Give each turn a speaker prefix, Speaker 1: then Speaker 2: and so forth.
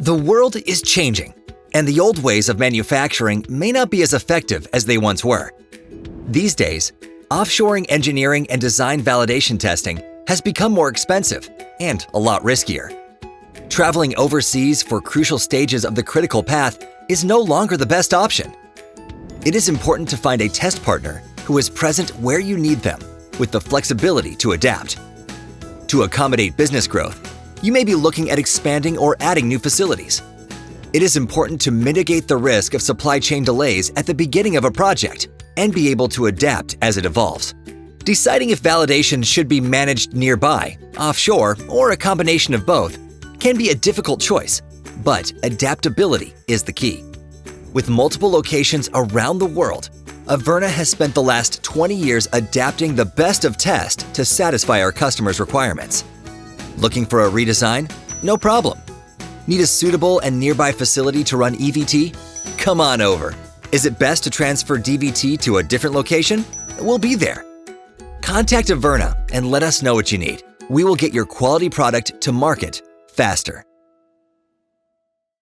Speaker 1: The world is changing, and the old ways of manufacturing may not be as effective as they once were. These days, offshoring engineering and design validation testing has become more expensive and a lot riskier. Traveling overseas for crucial stages of the critical path is no longer the best option. It is important to find a test partner who is present where you need them, with the flexibility to adapt. To accommodate business growth, you may be looking at expanding or adding new facilities. It is important to mitigate the risk of supply chain delays at the beginning of a project and be able to adapt as it evolves. Deciding if validation should be managed nearby, offshore, or a combination of both can be a difficult choice, but adaptability is the key. With multiple locations around the world, Averna has spent the last 20 years adapting the best of test to satisfy our customers' requirements. Looking for a redesign? No problem. Need a suitable and nearby facility to run EVT? Come on over. Is it best to transfer DVT to a different location? We'll be there. Contact Averna and let us know what you need. We will get your quality product to market faster.